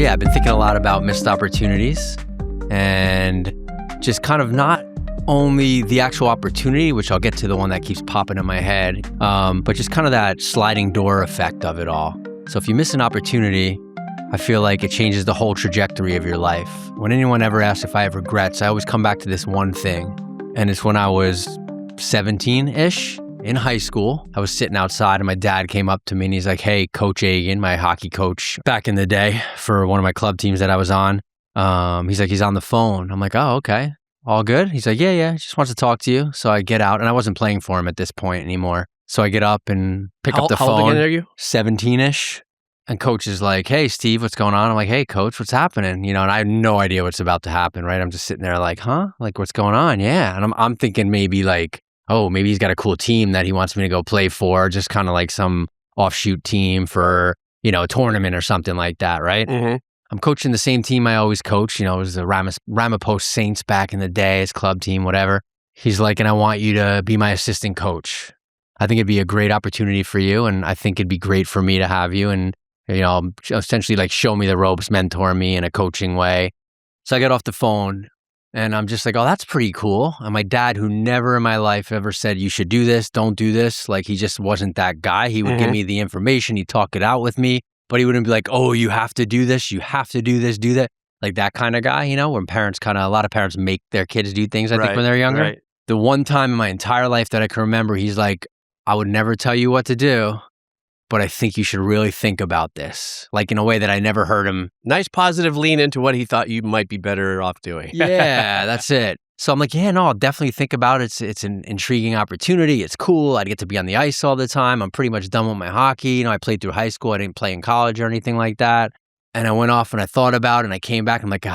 yeah, I've been thinking a lot about missed opportunities and just kind of not only the actual opportunity, which I'll get to the one that keeps popping in my head, but just kind of that sliding door effect of it all. So if you miss an opportunity, I feel like it changes the whole trajectory of your life. When anyone ever asks if I have regrets, I always come back to this one thing. And it's when I was 17-ish in high school. I was sitting outside and my dad came up to me and he's like, "Hey, Coach Agan," my hockey coach back in the day for one of my club teams that I was on. He's like, "He's on the phone." I'm like, "Oh, okay. All good?" He's like, yeah, just wants to talk to you. So I get out, and I wasn't playing for him at this point anymore. So I get up and pick up the phone. How old again are you? 17-ish. And coach is like, "Hey, Steve, what's going on?" I'm like, "Hey, coach, what's happening?" And I have no idea what's about to happen, right? I'm just sitting there like, "Huh? Like, what's going on?" Yeah. And I'm thinking maybe like, oh, maybe he's got a cool team that he wants me to go play for, just kind of like some offshoot team for, a tournament or something like that, right? Mm-hmm. I'm coaching the same team I always coach. It was the Ramapo Saints back in the day, his club team, whatever. He's like, "And I want you to be my assistant coach. I think it'd be a great opportunity for you, and I think it'd be great for me to have you, and essentially like show me the ropes, mentor me in a coaching way." So I get off the phone and I'm just like, "Oh, that's pretty cool." And my dad, who never in my life ever said, "You should do this, don't do this." Like, he just wasn't that guy. He would give me the information. He'd talk it out with me, but he wouldn't be like, "Oh, you have to do this. You have to do this, do that." Like that kind of guy, when a lot of parents make their kids do things, I think, when they're younger. Right. The one time in my entire life that I can remember, he's like, "I would never tell you what to do, but I think you should really think about this," like in a way that I never heard him. Nice positive lean into what he thought you might be better off doing. Yeah, that's it. So I'm like, "Yeah, no, I'll definitely think about it. It's an intriguing opportunity. It's cool. I'd get to be on the ice all the time. I'm pretty much done with my hockey. I played through high school. I didn't play in college or anything like that." And I went off and I thought about it and I came back and I'm like,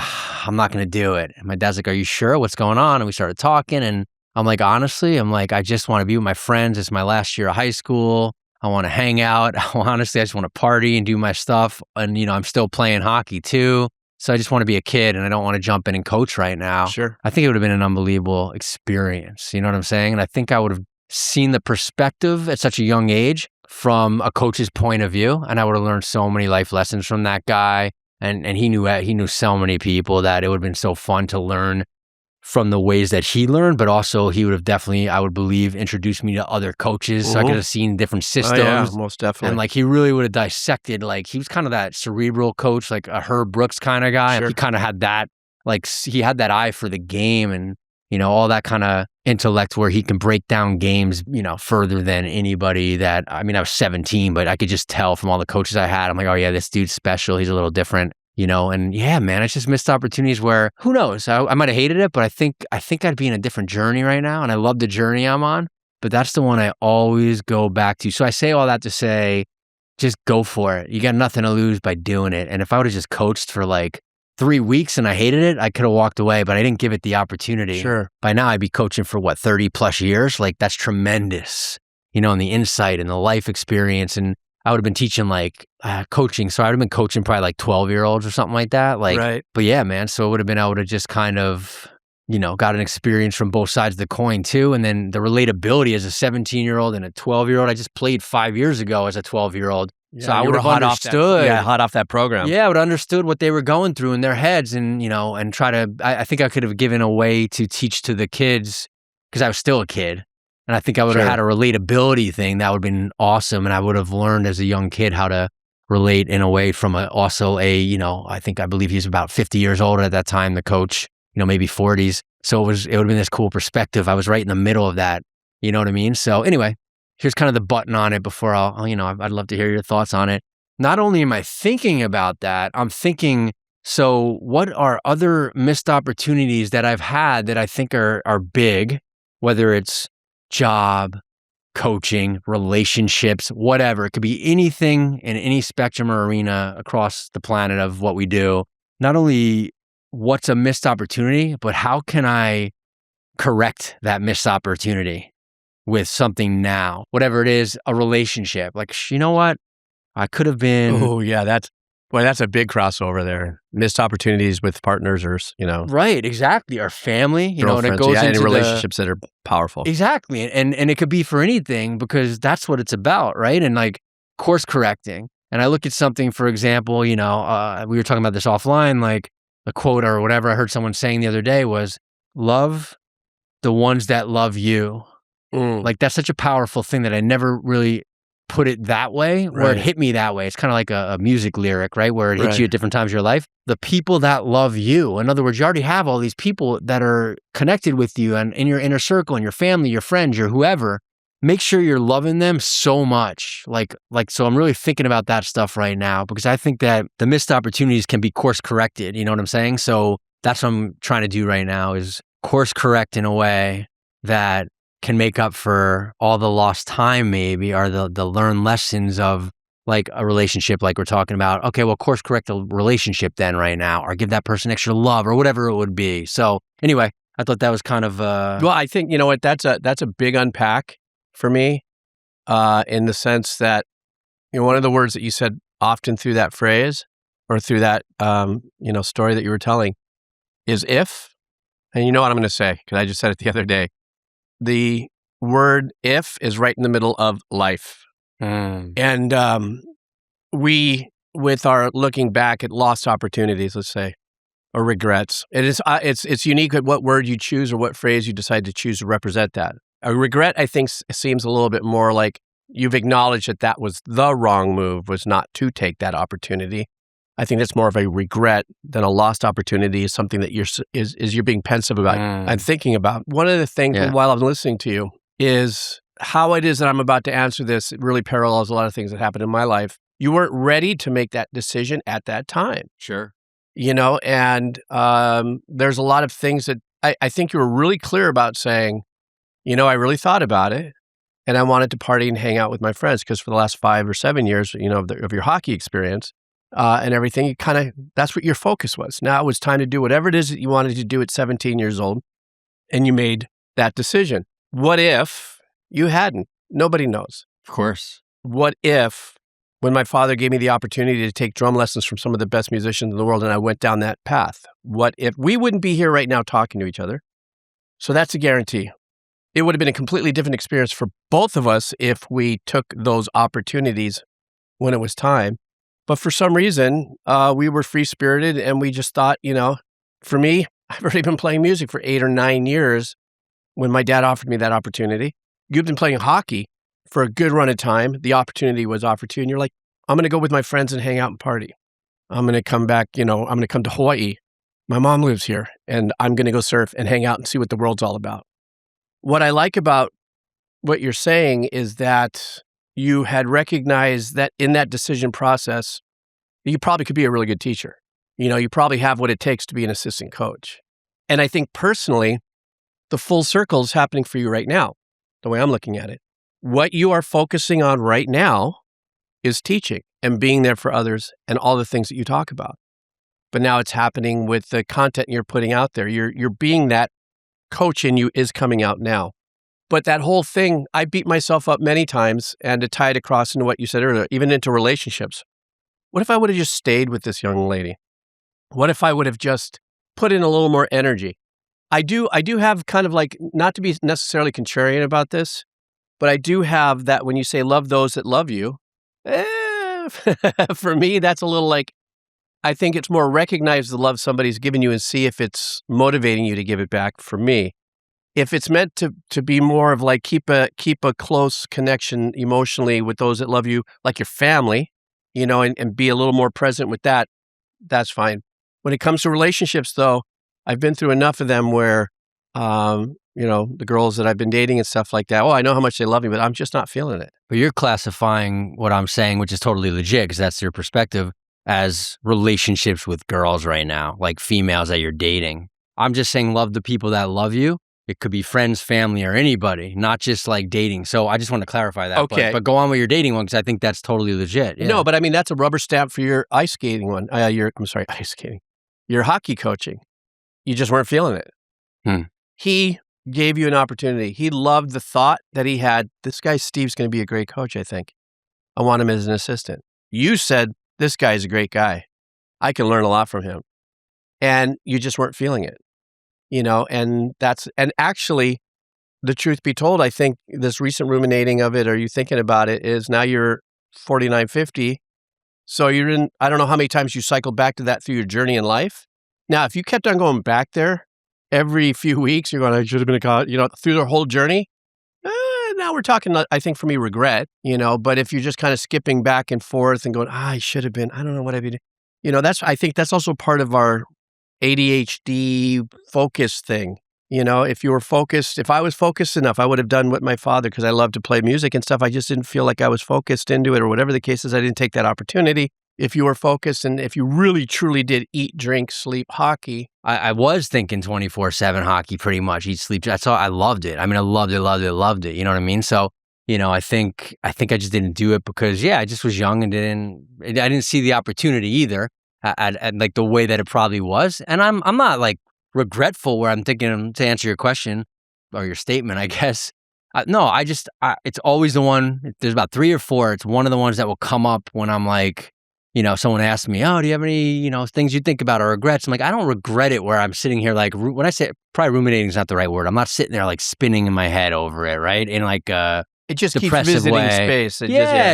I'm not going to do it. And my dad's like, "Are you sure? What's going on?" And we started talking and I'm like, honestly, I just want to be with my friends. It's my last year of high school. I want to hang out. Honestly, I just want to party and do my stuff. And, I'm still playing hockey too. So I just want to be a kid and I don't want to jump in and coach right now. Sure. I think it would have been an unbelievable experience. You know what I'm saying? And I think I would have seen the perspective at such a young age from a coach's point of view. And I would have learned so many life lessons from that guy. And he knew so many people that it would have been so fun to learn from the ways that he learned, but also he would have definitely, I would believe, introduced me to other coaches. So I could have seen different systems. Oh, yeah, most definitely. And he really would have dissected, he was kind of that cerebral coach, like a Herb Brooks kind of guy. Sure. He kind of had that, he had that eye for the game and, all that kind of intellect where he can break down games, further than anybody that, I was 17, but I could just tell from all the coaches I had. I'm like, "Oh yeah, this dude's special. He's a little different." And yeah, man, it's just missed opportunities where, who knows, I might have hated it, but I think I'd be in a different journey right now. And I love the journey I'm on, but that's the one I always go back to. So I say all that to say, just go for it. You got nothing to lose by doing it. And if I would have just coached for 3 weeks and I hated it, I could have walked away, but I didn't give it the opportunity. Sure. By now I'd be coaching for 30 plus years. That's tremendous, and the insight and the life experience. And I would have been teaching coaching. So I would have been coaching probably 12-year-olds or something like that. Right. But yeah, man. So it would have been, I would have just kind of, got an experience from both sides of the coin too. And then the relatability as a 17-year-old and a 12-year-old, I just played 5 years ago as a 12-year-old. Yeah, so I would have understood. Hot off that program. Yeah, I would have understood what they were going through in their heads and, and try to, I think I could have given a way to teach to the kids because I was still a kid. And I think I would have had a relatability thing that would have been awesome. And I would have learned as a young kid how to relate in a way from I believe he was about 50 years old at that time, the coach, maybe 40s. So it would have been this cool perspective. I was right in the middle of that. You know what I mean? So anyway, here's kind of the button on it before I'd love to hear your thoughts on it. Not only am I thinking about that, I'm thinking, so what are other missed opportunities that I've had that I think are big, whether it's job, coaching, relationships, whatever. It could be anything in any spectrum or arena across the planet of what we do. Not only what's a missed opportunity, but how can I correct that missed opportunity with something now? Whatever it is, a relationship. You know what? I could have been... Oh, yeah, that's a big crossover there. Missed opportunities with partners or, Right, exactly. Our family, and it goes into any relationships that are powerful. Exactly. And it could be for anything because that's what it's about, right? And course correcting. And I look at something, for example, we were talking about this offline, like a quote or whatever I heard someone saying the other day was, love the ones that love you. Like, that's such a powerful thing that I never really put it that way, where it hit me that way. It's kind of like a music lyric, right? Where it hits you at different times of your life. The people that love you, in other words, you already have all these people that are connected with you and in your inner circle and your family, your friends, your whoever. Make sure you're loving them so much. So I'm really thinking about that stuff right now, because I think that the missed opportunities can be course corrected. You know what I'm saying? So that's what I'm trying to do right now, is course correct in a way that can make up for all the lost time, maybe, or the learned lessons of like a relationship, like we're talking about. Okay, well, course correct the relationship then right now, or give that person extra love or whatever it would be. So anyway, I thought that was kind of well, I think, you know what, that's a big unpack for me, in the sense that, one of the words that you said often through that phrase or through that story that you were telling is if. And you know what I'm going to say, because I just said it the other day. The word if is right in the middle of life. And we, with our looking back at lost opportunities, let's say, or regrets, it's unique at what word you choose or what phrase you decide to choose to represent that. A regret, I think, seems a little bit more like you've acknowledged that was the wrong move, was not to take that opportunity. I think that's more of a regret than a lost opportunity, is something that you're being pensive about and thinking about. One of the things while I'm listening to you is how it is that I'm about to answer this. It really parallels a lot of things that happened in my life. You weren't ready to make that decision at that time. Sure. And there's a lot of things that I think you were really clear about saying, I really thought about it, and I wanted to party and hang out with my friends, because for the last 5 or 7 years, of your hockey experience, and everything, that's what your focus was. Now it was time to do whatever it is that you wanted to do at 17 years old, and you made that decision. What if you hadn't? Nobody knows. Of course. What if, when my father gave me the opportunity to take drum lessons from some of the best musicians in the world, and I went down that path? What if we wouldn't be here right now talking to each other? So that's a guarantee. It would have been a completely different experience for both of us if we took those opportunities when it was time. But for some reason, we were free-spirited, and we just thought, for me, I've already been playing music for 8 or 9 years when my dad offered me that opportunity. You've been playing hockey for a good run of time. The opportunity was offered to you, and you're like, I'm going to go with my friends and hang out and party. I'm going to come back, I'm going to come to Hawaii. My mom lives here, and I'm going to go surf and hang out and see what the world's all about. What I like about what you're saying is that you had recognized that in that decision process, you probably could be a really good teacher. You probably have what it takes to be an assistant coach. And I think personally, the full circle is happening for you right now, the way I'm looking at it. What you are focusing on right now is teaching and being there for others and all the things that you talk about. But now it's happening with the content you're putting out there. You're being that coach in you is coming out now. But that whole thing, I beat myself up many times, and to tie it across into what you said earlier, even into relationships. What if I would have just stayed with this young lady? What if I would have just put in a little more energy? I do have kind of like, not to be necessarily contrarian about this, but I do have that when you say love those that love you, for me, that's a little like, I think it's more recognize the love somebody's given you and see if it's motivating you to give it back. For me, if it's meant to be more of like keep a close connection emotionally with those that love you, like your family, and be a little more present with that, that's fine. When it comes to relationships, though, I've been through enough of them where, the girls that I've been dating and stuff like that, I know how much they love me, but I'm just not feeling it. But you're classifying what I'm saying, which is totally legit, because that's your perspective, as relationships with girls right now, like females that you're dating. I'm just saying love the people that love you. It could be friends, family, or anybody, not just like dating. So I just want to clarify that. Okay. But go on with your dating one, because I think that's totally legit. Yeah. No, but I mean, that's a rubber stamp for your ice skating one. Ice skating. Your hockey coaching. You just weren't feeling it. He gave you an opportunity. He loved the thought that he had. This guy, Steve's going to be a great coach, I think. I want him as an assistant. You said, this guy's a great guy. I can learn a lot from him. And you just weren't feeling it. And actually, the truth be told, I think this recent ruminating of it, or you thinking about it, is now you're 49, 50, So you're in, I don't know how many times you cycled back to that through your journey in life. Now, if you kept on going back there every few weeks, you're going, I should have been a college, through the whole journey. Now we're talking, I think for me, regret, but if you're just kind of skipping back and forth and going, I should have been, I don't know what I've been, I think that's also part of our ADHD focus thing. If you were focused, if I was focused enough, I would have done what my father, because I love to play music and stuff. I just didn't feel like I was focused into it, or whatever the case is. I didn't take that opportunity. If you were focused and if you really, truly did eat, drink, sleep, hockey. I was thinking 24/7 hockey pretty much, eat, sleep. That's all. I loved it. I mean, I loved it. You know what I mean? So, I think I just didn't do it because, I just was young and I didn't see the opportunity either at like the way that it probably was. And I'm not like regretful where I'm thinking, to answer your question or your statement, I guess. No, it's always the one. There's about 3 or 4. It's one of the ones that will come up when I'm like, someone asks me, oh, do you have any, things you think about or regrets? I'm like, I don't regret it where I'm sitting here like, when I say, probably ruminating is not the right word. I'm not sitting there like spinning in my head over it, right? In like a it just keeps visiting way. Space.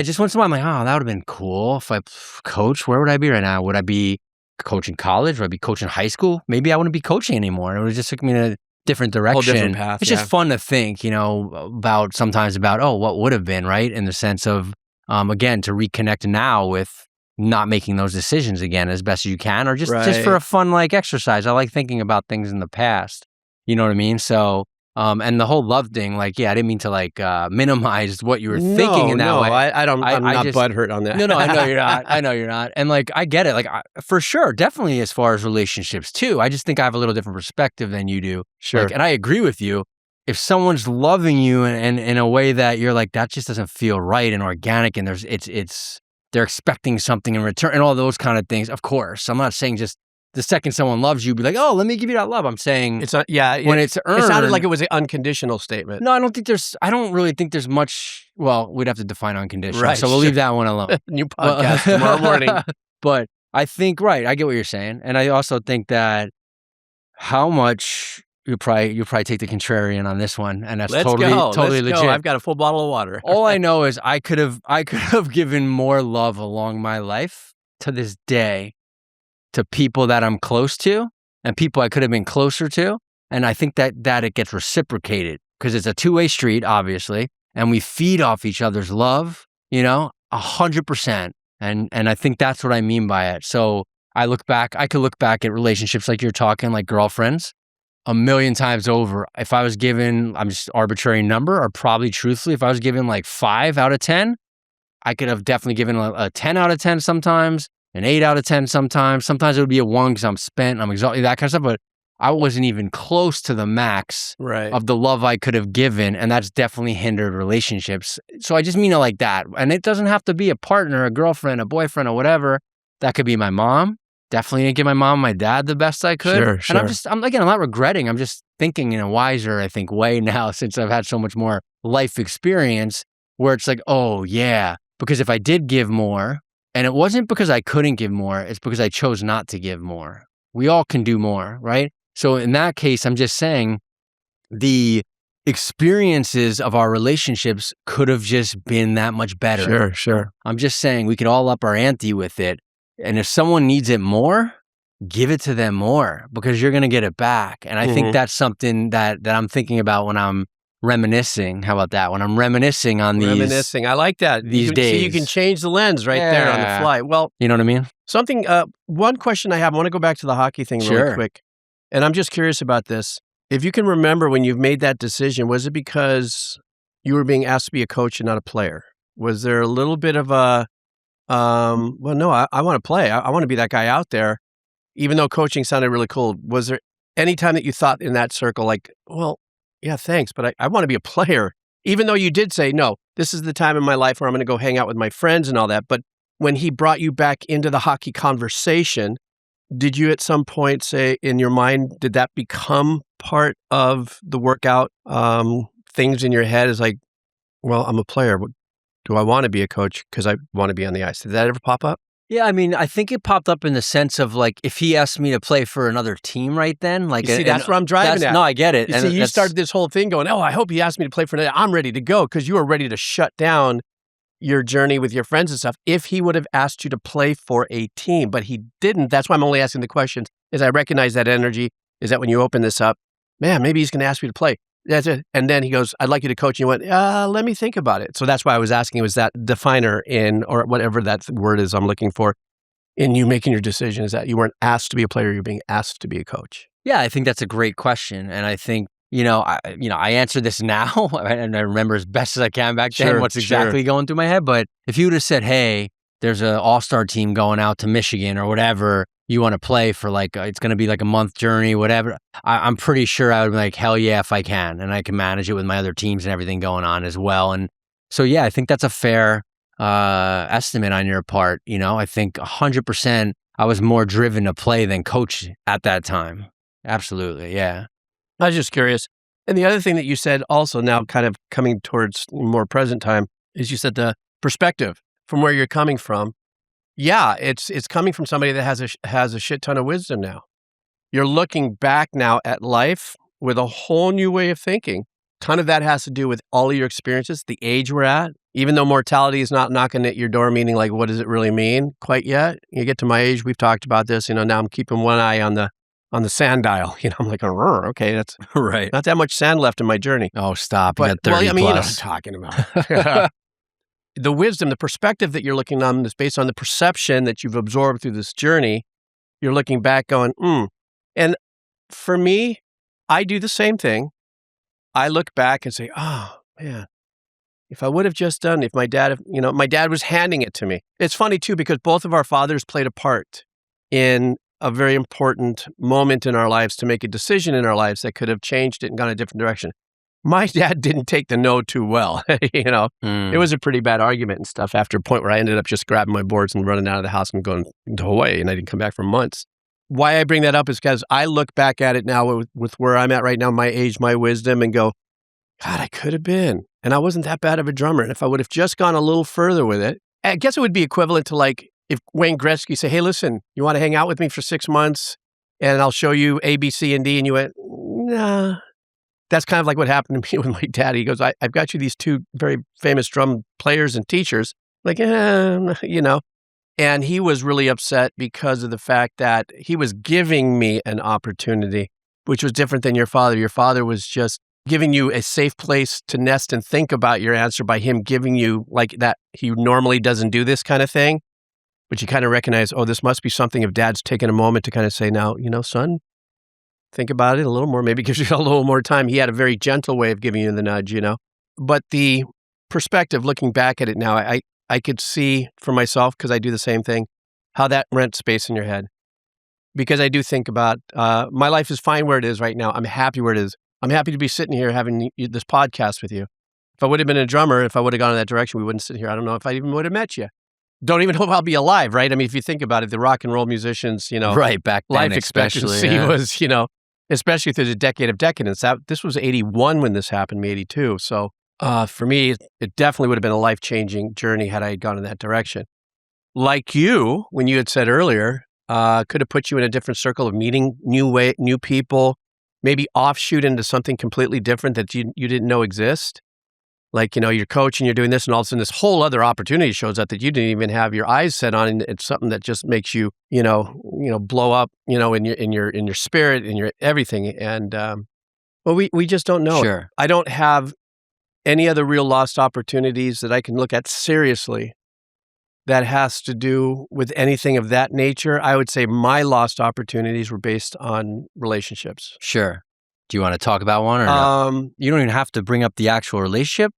Just once in a while, I'm like, oh, that would have been cool. If I coach, where would I be right now? Would I be coaching college? Would I be coaching high school? Maybe I wouldn't be coaching anymore. It would just took me in a different direction. Whole different path, it's just fun to think, sometimes about, oh, what would have been, right? In the sense of, again, to reconnect now with not making those decisions again as best as you can, or just for a fun like exercise. I like thinking about things in the past. You know what I mean? So, and the whole love thing, like, I didn't mean to like minimize what you were thinking in that way. I'm not butthurt on that. No, I know you're not. I know you're not. And like, I get it. Like, for sure, definitely as far as relationships too. I just think I have a little different perspective than you do. Sure. Like, and I agree with you. If someone's loving you and in a way that you're like, that just doesn't feel right and organic, and they're expecting something in return and all those kind of things. Of course, I'm not saying just the second someone loves you, be like, oh, let me give you that love. I'm saying it's when it's earned. It sounded like it was an unconditional statement. No, I don't really think there's much. Well, we'd have to define unconditional. Right. So we'll leave that one alone. New podcast tomorrow morning. But I think, right, I get what you're saying. And I also think that how much you probably take the contrarian on this one, and that's totally legit. I've got a full bottle of water. All I know is I could have given more love along my life to this day to people that I'm close to and people I could have been closer to, and I think that it gets reciprocated because it's a two-way street, obviously, and we feed off each other's love, 100%, and I think that's what I mean by it. So I could look back at relationships like you're talking, like girlfriends, a million times over. If I was given, I'm just arbitrary number, or probably truthfully, if I was given like 5 out of 10, I could have definitely given a 10 out of 10 sometimes, an 8 out of 10 sometimes. Sometimes it would be a 1 because I'm spent, I'm exhausted, that kind of stuff. But I wasn't even close to the max of the love I could have given. And that's definitely hindered relationships. So I just mean it like that. And it doesn't have to be a partner, a girlfriend, a boyfriend, or whatever. That could be my mom. Definitely didn't give my mom and my dad the best I could. Sure. And I'm not regretting. I'm just thinking in a wiser, I think, way now since I've had so much more life experience where it's like, oh yeah, because if I did give more, and it wasn't because I couldn't give more, it's because I chose not to give more. We all can do more, right? So in that case, I'm just saying the experiences of our relationships could have just been that much better. Sure. I'm just saying we could all up our ante with it. And if someone needs it more, give it to them more because you're going to get it back. And I think that's something that I'm thinking about when I'm reminiscing. How about that? When I'm reminiscing on these. Reminiscing. I like that. These days. So you can change the lens there on the fly. Well, you know what I mean? One question I have, I want to go back to the hockey thing really quick. And I'm just curious about this. If you can remember when you've made that decision, was it because you were being asked to be a coach and not a player? Was there a little bit of a, well, no, I want to play. I want to be that guy out there, even though coaching sounded really cool. Was there any time that you thought in that circle, like, well, yeah, thanks, but I want to be a player, even though you did say, no, this is the time in my life where I'm going to go hang out with my friends and all that. But when he brought you back into the hockey conversation, did you at some point say in your mind, did that become part of the workout things in your head is like, well, I'm a player. Do I want to be a coach because I want to be on the ice? Did that ever pop up? Yeah, I mean, I think it popped up in the sense of like, if he asked me to play for another team right then, like, you see, that's what I'm driving at. No, I get it. You see, you started this whole thing going, oh, I hope he asked me to play for another. I'm ready to go because you were ready to shut down your journey with your friends and stuff if he would have asked you to play for a team, but he didn't. That's why I'm only asking the questions, is I recognize that energy. Is that when you open this up, man, maybe he's going to ask me to play. That's it. And then he goes, I'd like you to coach. And you went, let me think about it. So that's why I was asking, was that definer in, or whatever that word is I'm looking for, in you making your decision, is that you weren't asked to be a player, you're being asked to be a coach? Yeah, I think that's a great question. And I think, I answer this now and I remember as best as I can back then what's exactly going through my head. But if you would have said, hey, there's an all-star team going out to Michigan or whatever, you want to play for it's going to be like a month journey, whatever, I'm pretty sure I would be like, hell yeah, if I can. And I can manage it with my other teams and everything going on as well. And so, yeah, I think that's a fair estimate on your part. I think 100% I was more driven to play than coach at that time. Absolutely, yeah. I was just curious. And the other thing that you said also, now kind of coming towards more present time, is you said the perspective from where you're coming from. Yeah, it's coming from somebody that has a shit ton of wisdom now. You're looking back now at life with a whole new way of thinking. Ton of that has to do with all of your experiences, the age we're at. Even though mortality is not knocking at your door, meaning like, what does it really mean quite yet? You get to my age, we've talked about this, now I'm keeping one eye on the sand dial. I'm like, okay, that's right. Not that much sand left in my journey. Oh, stop. But, you got 30 what plus. I'm talking about. The wisdom, the perspective that you're looking on is based on the perception that you've absorbed through this journey. You're looking back going, And for me, I do the same thing. I look back and say, oh, man, if I would have just done, if my dad, my dad was handing it to me. It's funny too, because both of our fathers played a part in a very important moment in our lives to make a decision in our lives that could have changed it and gone a different direction. My dad didn't take the no too well. It was a pretty bad argument and stuff after a point where I ended up just grabbing my boards and running out of the house and going to Hawaii, and I didn't come back for months. Why I bring that up is because I look back at it now with where I'm at right now, my age, my wisdom, and go, God, I could have been. And I wasn't that bad of a drummer. And if I would have just gone a little further with it, I guess it would be equivalent to like if Wayne Gretzky said, hey, listen, you want to hang out with me for 6 months and I'll show you A, B, C, and D. And you went, nah. That's kind of like what happened to me with my dad. He goes, I've got you these two very famous drum players and teachers. Like, And he was really upset because of the fact that he was giving me an opportunity, which was different than your father. Your father was just giving you a safe place to nest and think about your answer by him giving you like that. He normally doesn't do this kind of thing, but you kind of recognize, this must be something if dad's taking a moment to kind of say, now, son, think about it a little more, maybe gives you a little more time. He had a very gentle way of giving you the nudge, But the perspective, looking back at it now, I could see for myself, because I do the same thing, how that rents space in your head. Because I do think about, my life is fine where it is right now. I'm happy where it is. I'm happy to be sitting here having this podcast with you. If I would have been a drummer, if I would have gone in that direction, we wouldn't sit here. I don't know if I even would have met you. Don't even know if I'll be alive, right? I mean, if you think about it, the rock and roll musicians, right, back then, life expectancy was, especially through the decade of decadence. This was 81 when this happened, me 82. So for me, it definitely would have been a life-changing journey had I gone in that direction. Like you, when you had said earlier, could have put you in a different circle of meeting new people, maybe offshoot into something completely different that you didn't know exist. Like, you're coaching, you're doing this, and all of a sudden this whole other opportunity shows up that you didn't even have your eyes set on, and it's something that just makes you, blow up, in your spirit, in your everything. And we just don't know. Sure. I don't have any other real lost opportunities that I can look at seriously that has to do with anything of that nature. I would say my lost opportunities were based on relationships. Sure. Do you want to talk about one or no? You don't even have to bring up the actual relationship.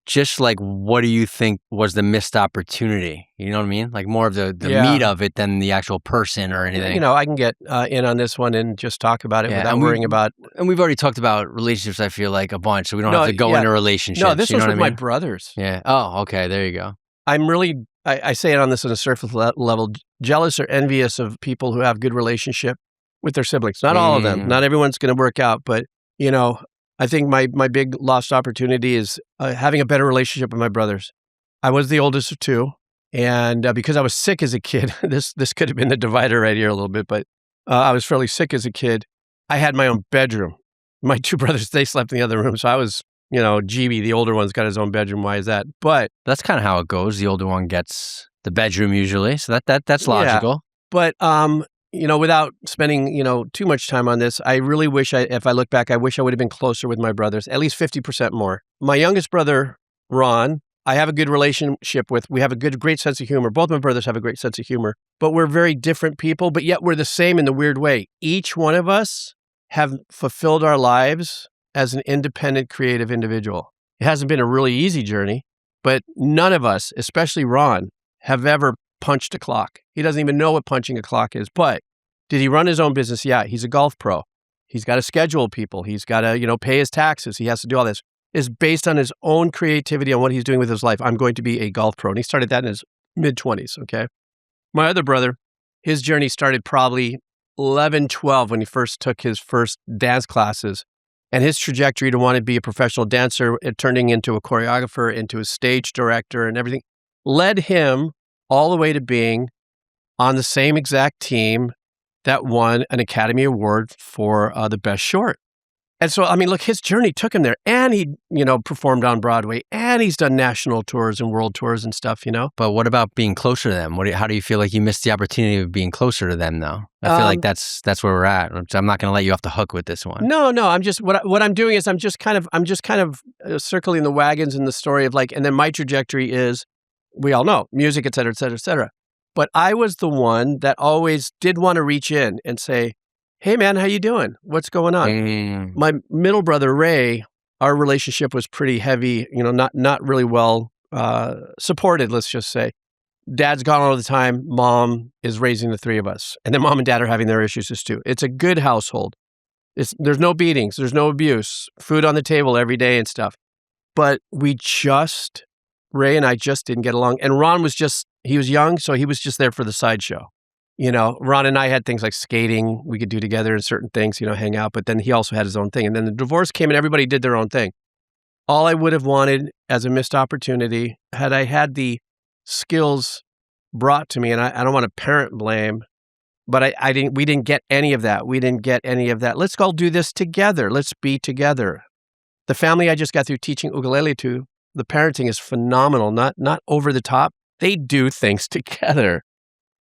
Just like, what do you think was the missed opportunity? You know what I mean? Like more of the meat of it than the actual person or anything. I can get in on this one and just talk about it without worrying about... And we've already talked about relationships, I feel like, a bunch, so we don't have to go into relationships. No, this was with my brothers. Yeah. Oh, okay. There you go. I'm really, I say it on this on a surface level, jealous or envious of people who have good relationship with their siblings. Not all of them. Not everyone's going to work out, but, I think my big lost opportunity is having a better relationship with my brothers. I was the oldest of two, and because I was sick as a kid, this could have been the divider right here a little bit, but I was fairly sick as a kid. I had my own bedroom. My two brothers, they slept in the other room, so I was GB, the older one's got his own bedroom. Why is that? But that's kind of how it goes. The older one gets the bedroom usually. So that's logical. Yeah. But, without spending, too much time on this, I really wish if I look back, I wish I would have been closer with my brothers, at least 50% more. My youngest brother, Ron, I have a good relationship with. We have a great sense of humor. Both my brothers have a great sense of humor, but we're very different people, but yet we're the same in the weird way. Each one of us have fulfilled our lives as an independent, creative individual. It hasn't been a really easy journey, but none of us, especially Ron, have ever punched a clock. He doesn't even know what punching a clock is, but did he run his own business? Yeah, he's a golf pro. He's got to schedule people. He's got to, pay his taxes. He has to do all this. Is based on his own creativity on what he's doing with his life. I'm going to be a golf pro. And he started that in his mid-20s, okay? My other brother, his journey started probably 11, 12 when he first took his first dance classes. And his trajectory to want to be a professional dancer, turning into a choreographer, into a stage director and everything, led him all the way to being on the same exact team that won an Academy Award for the best short. And so, look, his journey took him there, and he, performed on Broadway, and he's done national tours and world tours and stuff, But what about being closer to them? How do you feel like you missed the opportunity of being closer to them, though? I feel like that's where we're at. I'm not going to let you off the hook with this one. No. I'm just what I'm doing is I'm just kind of circling the wagons in the story of and then my trajectory is, we all know, music, et cetera, et cetera, et cetera. But I was the one that always did want to reach in and say, hey, man, how you doing? What's going on? My middle brother, Ray, our relationship was pretty heavy, not really well supported, let's just say. Dad's gone all the time. Mom is raising the three of us. And then mom and dad are having their issues too. It's a good household. There's no beatings. There's no abuse. Food on the table every day and stuff. But Ray and I just didn't get along. And Ron he was young, so he was just there for the sideshow. Ron and I had things like skating we could do together and certain things, hang out. But then he also had his own thing. And then the divorce came and everybody did their own thing. All I would have wanted as a missed opportunity, had I had the skills brought to me, and I don't want to parent blame, but we didn't get any of that. We didn't get any of that. Let's all do this together. Let's be together. The family I just got through teaching ukulele to, the parenting is phenomenal, not over the top. They do things together.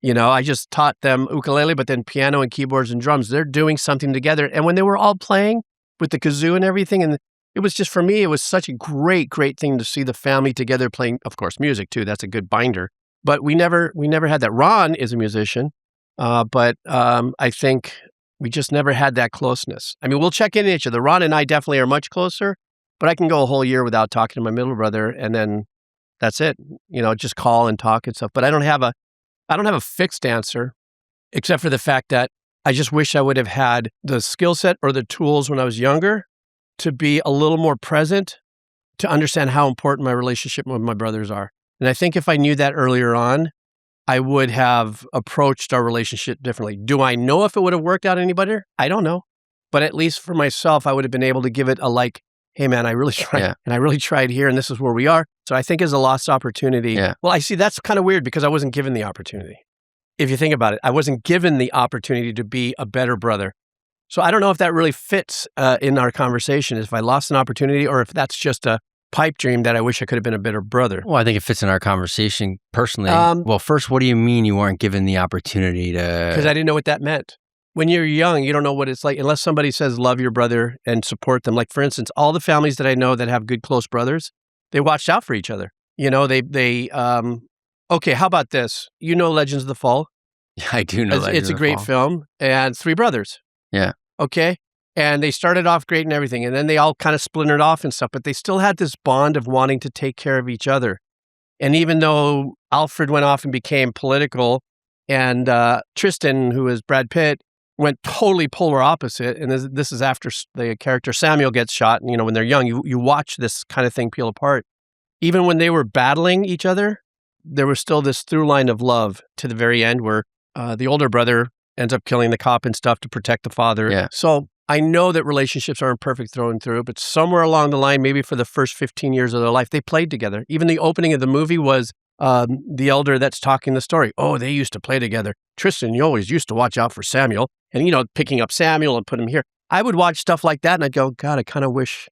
I just taught them ukulele, but then piano and keyboards and drums. They're doing something together. And when they were all playing with the kazoo and everything, and it was just, for me, it was such a great, great thing to see the family together playing, of course, music too. That's a good binder. But we never had that. Ron is a musician, but I think we just never had that closeness. We'll check in each other. Ron and I definitely are much closer, but I can go a whole year without talking to my middle brother, and then that's it. Just call and talk and stuff. But I don't have a fixed answer, except for the fact that I just wish I would have had the skill set or the tools when I was younger to be a little more present, to understand how important my relationship with my brothers are. And I think if I knew that earlier on, I would have approached our relationship differently. Do I know if it would have worked out any better? I don't know. But at least for myself, I would have been able to give it hey man, I really tried, and I really tried here, and this is where we are. So I think as a lost opportunity. Yeah. Well, I see that's kind of weird because I wasn't given the opportunity. If you think about it, I wasn't given the opportunity to be a better brother. So I don't know if that really fits in our conversation, if I lost an opportunity or if that's just a pipe dream that I wish I could have been a better brother. Well, I think it fits in our conversation personally. Well, first, what do you mean you weren't given the opportunity to? Because I didn't know what that meant. When you're young, you don't know what it's like unless somebody says love your brother and support them. Like, for instance, all the families that I know that have good close brothers, they watched out for each other. Okay, how about this? Legends of the Fall? Yeah, I do know Legends of the Fall. It's a great film, and three brothers. Yeah. Okay? And they started off great and everything, and then they all kind of splintered off and stuff, but they still had this bond of wanting to take care of each other. And even though Alfred went off and became political, and Tristan, who is Brad Pitt, went totally polar opposite, and this is after the character Samuel gets shot, and when they're young, you watch this kind of thing peel apart. Even when they were battling each other, there was still this through line of love to the very end where the older brother ends up killing the cop and stuff to protect the father. Yeah. So I know that relationships aren't perfect through and through, but somewhere along the line, maybe for the first 15 years of their life, they played together. Even the opening of the movie was the elder that's talking the story. Oh, they used to play together. Tristan, you always used to watch out for Samuel. And, picking up Samuel and put him here. I would watch stuff like that and I'd go, God, I kind of wish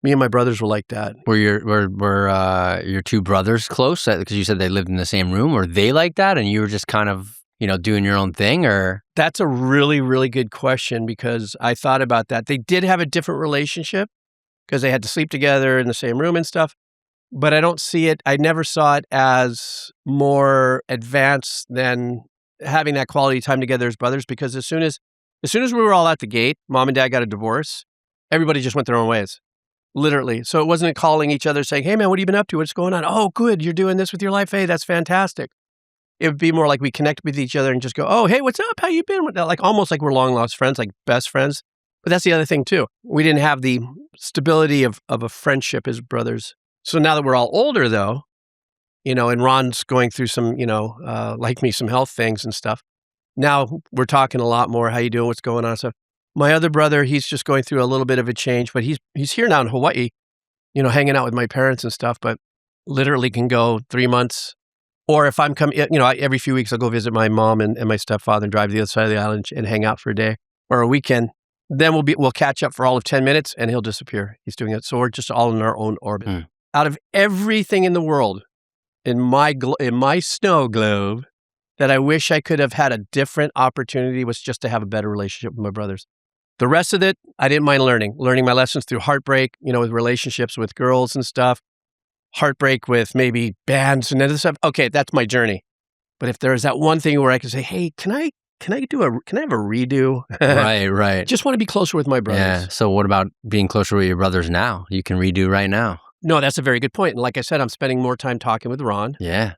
Me and my brothers were like that. Were your two brothers close? Because you said they lived in the same room. Were they like that, and you were just kind of doing your own thing, or? That's a really, really good question because I thought about that. They did have a different relationship because they had to sleep together in the same room and stuff. But I don't see it. I never saw it as more advanced than having that quality time together as brothers. Because as soon as we were all at the gate, mom and dad got a divorce. Everybody just went their own ways. Literally. So it wasn't calling each other saying, hey man, what have you been up to? What's going on? Oh, good. You're doing this with your life. Hey, that's fantastic. It would be more like we connect with each other and just go, oh, hey, what's up? How you been? Like almost like we're long lost friends, like best friends. But that's the other thing too. We didn't have the stability of a friendship as brothers. So now that we're all older though, and Ron's going through some, like me, some health things and stuff. Now we're talking a lot more. How you doing? What's going on? So my other brother, he's just going through a little bit of a change, but he's here now in Hawaii, hanging out with my parents and stuff, but literally can go 3 months. Or if I'm coming, every few weeks I'll go visit my mom and my stepfather and drive to the other side of the island and hang out for a day or a weekend. Then we'll catch up for all of 10 minutes and he'll disappear. He's doing it. So we're just all in our own orbit. Out of everything in the world, in my snow globe, that I wish I could have had a different opportunity was just to have a better relationship with my brothers. The rest of it, I didn't mind learning my lessons through heartbreak, with relationships with girls and stuff, heartbreak with maybe bands and other stuff. Okay, that's my journey. But if there is that one thing where I can say, hey, can I have a redo? Right. Just want to be closer with my brothers. Yeah. So what about being closer with your brothers now? You can redo right now. No, that's a very good point. And like I said, I'm spending more time talking with Ron. Yeah.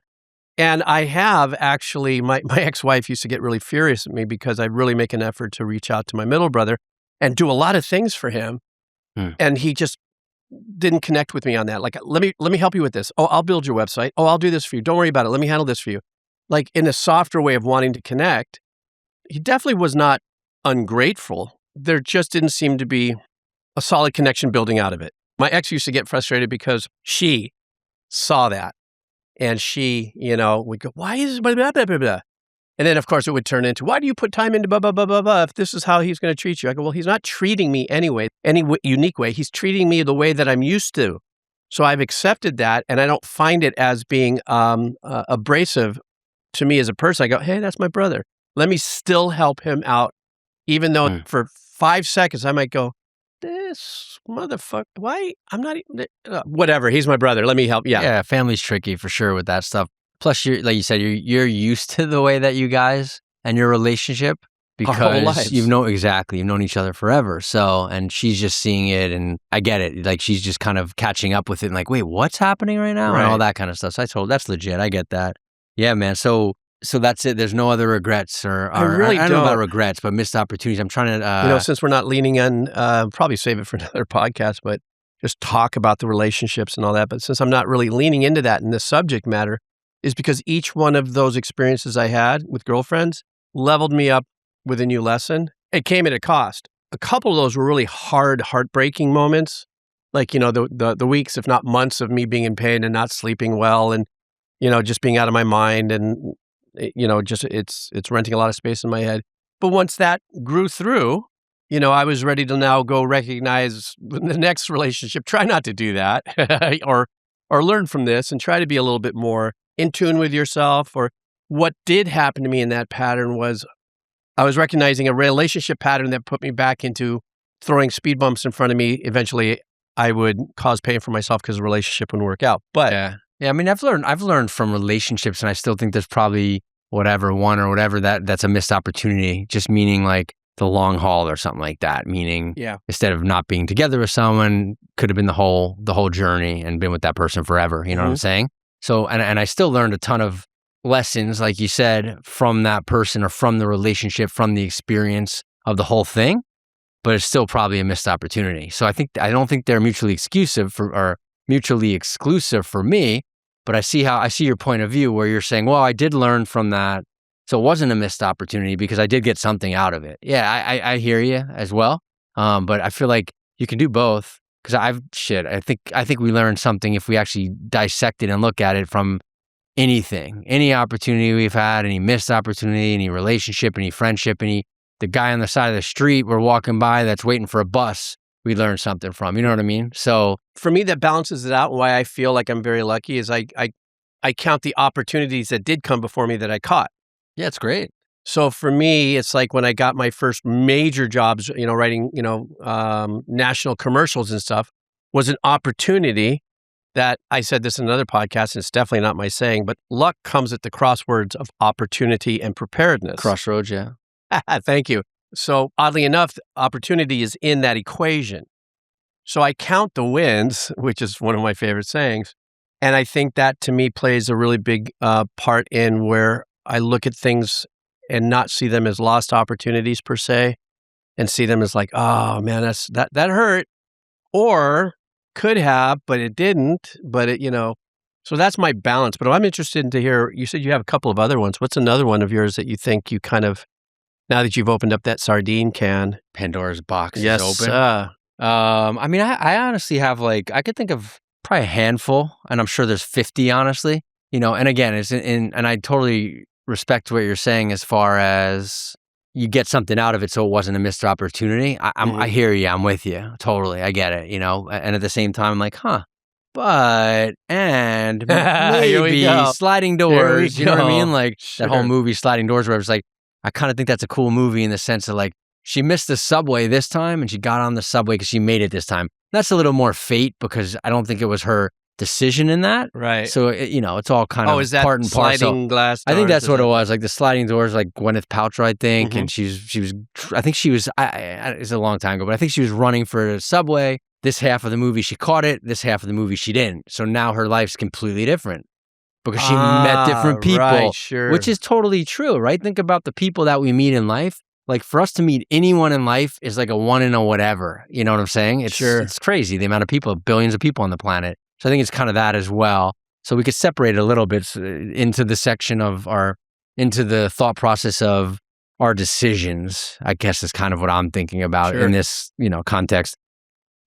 And I have actually, my ex-wife used to get really furious at me because I really make an effort to reach out to my middle brother and do a lot of things for him. And he just didn't connect with me on that. Like, let me help you with this. Oh, I'll build your website. Oh, I'll do this for you. Don't worry about it. Let me handle this for you. Like in a softer way of wanting to connect. He definitely was not ungrateful. There just didn't seem to be a solid connection building out of it. My ex used to get frustrated because she saw that. And she, would go, why is blah, blah, blah, blah, blah. And then, of course, it would turn into, why do you put time into blah, blah, blah, blah, blah, if this is how he's going to treat you? I go, well, he's not treating me anyway, any unique way. He's treating me the way that I'm used to. So I've accepted that, and I don't find it as being abrasive to me as a person. I go, hey, that's my brother. Let me still help him out, even though for 5 seconds I might go, this motherfucker, why? I'm not even, whatever. He's my brother. Let me help. Yeah. Family's tricky for sure with that stuff. Plus, like you said, you're used to the way that you guys and your relationship because you've known each other forever. So, and she's just seeing it, and I get it. Like she's just kind of catching up with it, and like, wait, what's happening right now, and all that kind of stuff. So that's legit. I get that. Yeah, man. So that's it. There's no other regrets, or I really don't know about regrets, but missed opportunities. I'm trying to, since we're not leaning in, probably save it for another podcast, but just talk about the relationships and all that. But since I'm not really leaning into that in this subject matter, is because each one of those experiences I had with girlfriends leveled me up with a new lesson. It came at a cost. A couple of those were really heartbreaking moments. Like, the weeks, if not months of me being in pain and not sleeping well and, just being out of my mind and, just it's renting a lot of space in my head. But once that grew through, I was ready to now go recognize the next relationship. Try not to do that or learn from this and try to be a little bit more in tune with yourself. Or what did happen to me in that pattern was I was recognizing a relationship pattern that put me back into throwing speed bumps in front of me. Eventually, I would cause pain for myself because the relationship wouldn't work out. But yeah. I mean, I've learned from relationships, and I still think there's probably one or whatever that's a missed opportunity. Just meaning like the long haul or something like that. Meaning, instead of not being together with someone, could have been the whole journey and been with that person forever. You know what I'm saying? So, and I still learned a ton of lessons, like you said, from that person or from the relationship, from the experience of the whole thing, but it's still probably a missed opportunity. So I don't think they're mutually exclusive for me, but I see your point of view where you're saying, well, I did learn from that. So it wasn't a missed opportunity because I did get something out of it. Yeah, I hear you as well. But I feel like you can do both. Because I think we learn something if we actually dissect it and look at it from anything, any opportunity we've had, any missed opportunity, any relationship, any friendship, the guy on the side of the street we're walking by that's waiting for a bus. we learn something from. You know what I mean? So for me, that balances it out. Why I feel like I'm very lucky is I count the opportunities that did come before me that I caught. yeah, it's great. So for me, it's like when I got my first major jobs, writing, national commercials and stuff, was an opportunity that I said this in another podcast, and it's definitely not my saying, but luck comes at the crosswords of opportunity and preparedness. Crossroads, yeah. Thank you. So oddly enough, opportunity is in that equation. So I count the wins, which is one of my favorite sayings. And I think that to me plays a really big part in where I look at things and not see them as lost opportunities per se, and see them as like, oh man, that hurt, or could have, but it didn't. But it, so that's my balance. But I'm interested to hear. You said you have a couple of other ones. What's another one of yours that you think you kind of, now that you've opened up that sardine can, Pandora's box yes, is open. I mean, I honestly have I could think of probably a handful, and I'm sure there's 50, honestly. And again, and I totally respect what you're saying as far as you get something out of it, so it wasn't a missed opportunity. I hear you. I'm with you. Totally. I get it, and at the same time, I'm like, and maybe sliding doors, you know what I mean? Like that whole movie, Sliding Doors, where it's like, I kind of think that's a cool movie in the sense of like, she missed the subway this time and she got on the subway because she made it this time. That's a little more fate because I don't think it was her decision in that. Right. So, it's all kind of is that part and parcel. Sliding glass doors? I think that's what it was. Like the sliding doors, like Gwyneth Paltrow, I think. Mhm. And I think she was, it's a long time ago, but I think she was running for a subway. This half of the movie, she caught it. This half of the movie, she didn't. So now her life's completely different because she met different people, right, sure. which is totally true, right? Think about the people that we meet in life. Like for us to meet anyone in life is like a one in a whatever. You know what I'm saying? It's crazy, the amount of people, billions of people on the planet. So I think it's kind of that as well. So we could separate it a little bit into the section of into the thought process of our decisions, I guess is kind of what I'm thinking about in this, context.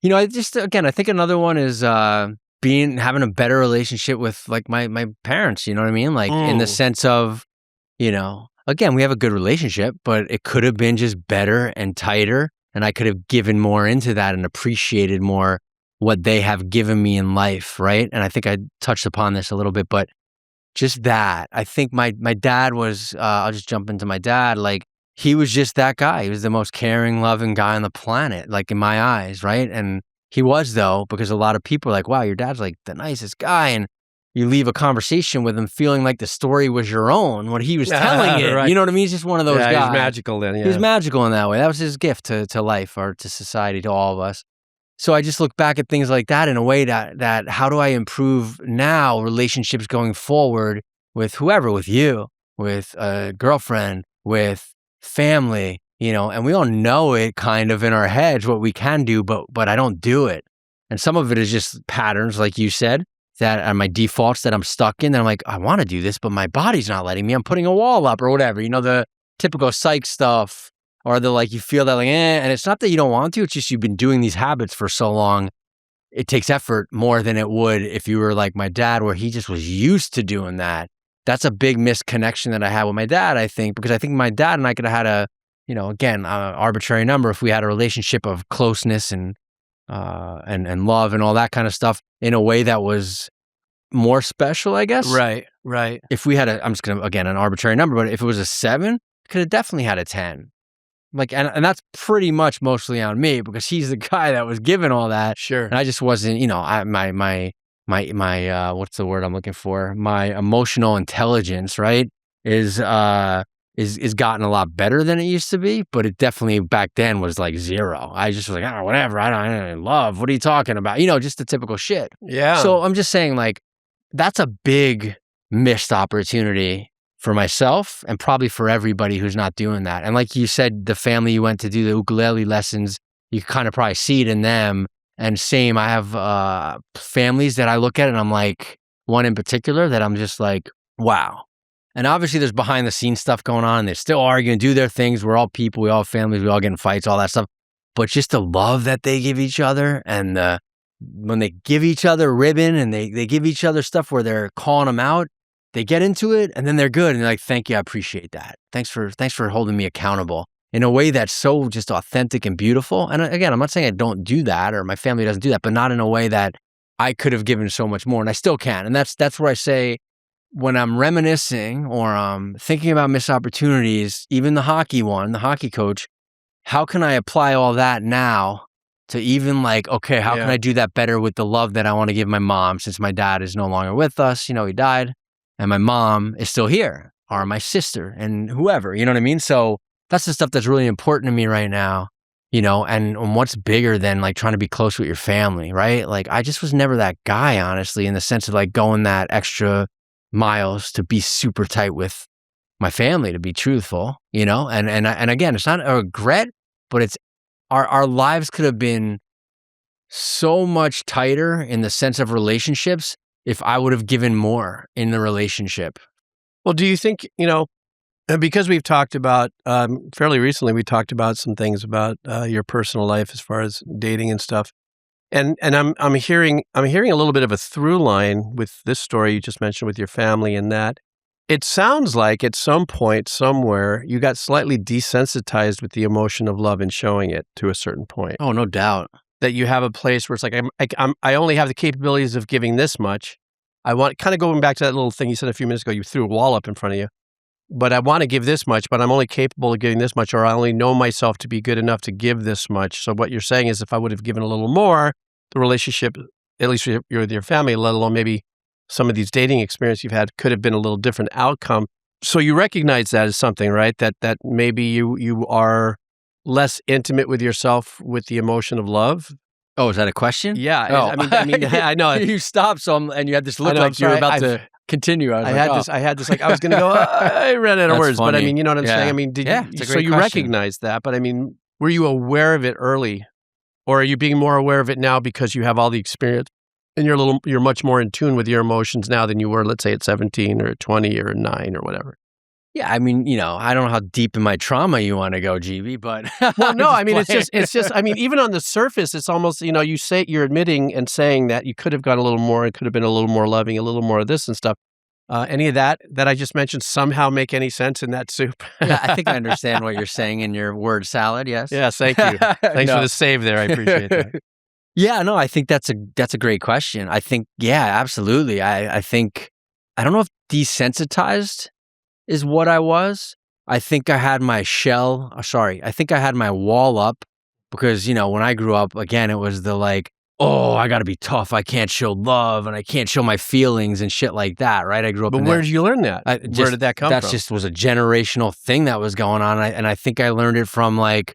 I think another one is having a better relationship with like my parents, you know what I mean? Like in the sense of, again, we have a good relationship, but it could have been just better and tighter. And I could have given more into that and appreciated more what they have given me in life, right? And I think I touched upon this a little bit, but just that. I think my dad was, I'll just jump into my dad, like he was just that guy. He was the most caring, loving guy on the planet, like in my eyes, right? And he was though, because a lot of people are like, wow, your dad's like the nicest guy. And you leave a conversation with him feeling like the story was your own, what he was telling it. Right. You know what I mean? He's just one of those guys. He was magical then, yeah. He was magical in that way. That was his gift to life or to society, to all of us. So I just look back at things like that in a way that how do I improve now relationships going forward with whoever, with you, with a girlfriend, with family, and we all know it kind of in our heads what we can do, but I don't do it. And some of it is just patterns, like you said, that are my defaults that I'm stuck in. And I'm like, I want to do this, but my body's not letting me. I'm putting a wall up or whatever, the typical psych stuff. Or you feel that and it's not that you don't want to, it's just you've been doing these habits for so long. It takes effort more than it would if you were like my dad, where he just was used to doing that. That's a big misconnection that I had with my dad, I think, because I think my dad and I could have had an arbitrary number if we had a relationship of closeness and love and all that kind of stuff in a way that was more special, I guess. Right. If we had I'm just going to, again, an arbitrary number, but if it was a 7, could have definitely had a 10. Like, and that's pretty much mostly on me because he's the guy that was given all that. Sure. And I just wasn't, my what's the word I'm looking for? My emotional intelligence, right, is gotten a lot better than it used to be, but it definitely back then was like 0. I just was like, whatever. I don't love. What are you talking about? Just the typical shit. Yeah. So I'm just saying, like, that's a big missed opportunity for myself and probably for everybody who's not doing that. And like you said, the family you went to do the ukulele lessons, you kind of probably see it in them. And same, I have families that I look at and I'm like, one in particular that I'm just like, wow. And obviously there's behind the scenes stuff going on. They're still arguing, do their things. We're all people. We all have families. We all get in fights, all that stuff. But just the love that they give each other and when they give each other ribbon and they give each other stuff where they're calling them out, they get into it and then they're good. And they're like, thank you. I appreciate that. Thanks for holding me accountable. in a way that's so just authentic and beautiful. And again, I'm not saying I don't do that or my family doesn't do that, but not in a way that I could have given so much more, and I still can. And that's where I say, when I'm reminiscing or thinking about missed opportunities, even the hockey coach, how can I apply all that now to even like, okay, how can I do that better with the love that I want to give my mom, since my dad is no longer with us, he died, and my mom is still here, or my sister and whoever, you know what I mean? So that's the stuff that's really important to me right now, and what's bigger than like trying to be close with your family, right? Like I just was never that guy, honestly, in the sense of like going that extra miles to be super tight with my family, to be truthful, and again, it's not a regret, but it's our lives could have been so much tighter in the sense of relationships if I would have given more in the relationship. Well, do you think, because we've talked about, fairly recently, we talked about some things about your personal life as far as dating and stuff. And I'm hearing a little bit of a through line with this story you just mentioned with your family, and that it sounds like at some point somewhere you got slightly desensitized with the emotion of love and showing it to a certain point. Oh, no doubt. That you have a place where it's like I only have the capabilities of giving this much. I want, kind of going back to that little thing you said a few minutes ago, you threw a wall up in front of you, but I want to give this much, but I'm only capable of giving this much, or I only know myself to be good enough to give this much. So what you're saying is, if I would have given a little more, the relationship, at least with your family, let alone maybe some of these dating experiences you've had, could have been a little different outcome. So you recognize that as something, right? That maybe you are less intimate with yourself with the emotion of love. Oh, is that a question? Yeah. Oh. I mean, I know. You stopped, and you had this look like you were about to continue. I had this, like, I was going to go, I ran out of words, funny. but I mean, you know what I'm saying? I mean, so you recognize that, but I mean, were you aware of it early, or are you being more aware of it now because you have all the experience and you're much more in tune with your emotions now than you were, let's say, at 17 or at 20 or 9 or whatever? Yeah, I mean, I don't know how deep in my trauma you want to go, GB, but well, no, I mean, it's just, I mean, even on the surface, it's almost, you say you're admitting and saying that you could have gone a little more, it could have been a little more loving, a little more of this and stuff. Any of that I just mentioned somehow make any sense in that soup? Yeah, I think I understand what you're saying in your word salad. Yes. Yes, thank you. Thanks for the save there. I appreciate that. Yeah, no, I think that's a great question. I think, yeah, absolutely. I think, I don't know if desensitized is what I was. I think I had my I think I had my wall up because, when I grew up, again, it was the like, oh, I got to be tough. I can't show love and I can't show my feelings and shit like that, right? I grew up But where did you learn that? Where did that come from? That just was a generational thing that was going on. And I think I learned it from like,